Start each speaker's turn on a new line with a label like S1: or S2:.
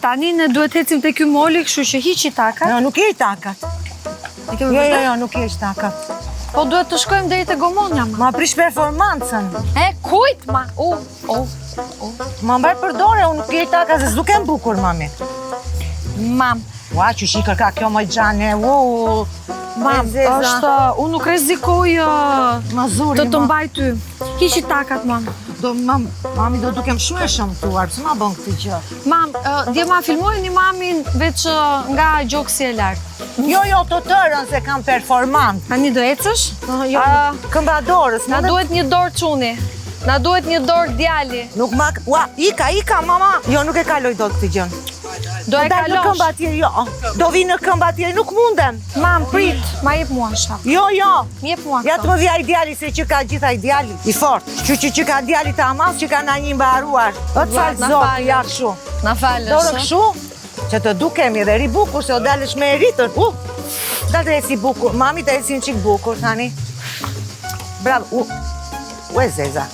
S1: tani ne duhet ecim te ky moli, kështu që hiqi takat.
S2: Jo, nuk je i takat. Jo, nuk je i takat.
S1: Po duhet të shkojmë deri te Gomonja, ma.
S2: Ma prish performancën.
S1: Kujt, ma?
S2: Ma mbar përdore, unë nuk je i takat, se s'duken bukur, mami.
S1: Mam.
S2: Ua, që shikër ka kjo moj gjane,
S1: Mam, është, unë nuk rezikoj të mbaj ty. Hiqi takat, mam.
S2: Mami do dukem shumë e shëmtuar, pëse ma bën këtë gjë?
S1: Mam, dje ma filmojnë një mamin veç nga gjoksi e lartë.
S2: Jo, të tërën se kam performant.
S1: Tani do ecësh?
S2: Jo, këmba dorës.
S1: Na duhet një dorë quni. Na duhet një dorë djali.
S2: Nuk ma... Ua, ika, mama. Jo, nuk e kaloj do këtë gjën.
S1: Do e kalosh?
S2: Në këmba tjeri, jo. Do vi në këmba tjeri, nuk mundem.
S1: Mam, prit, ma jep mua shap.
S2: Jo.
S1: Jep mua
S2: këto. Ja të më vja ideali se që ka gjitha ideali. I fort. Që ka ideali të amas, që ka na një mbaruar. O të falë zotë, ja këshu.
S1: Na falësh.
S2: Dorë këshu, që të dukemi dhe ri bukur, se o dalësh me eritër. Dalë të esi bukur. Mami të esi në qikë bukur, tani. Bravo. U e zeza.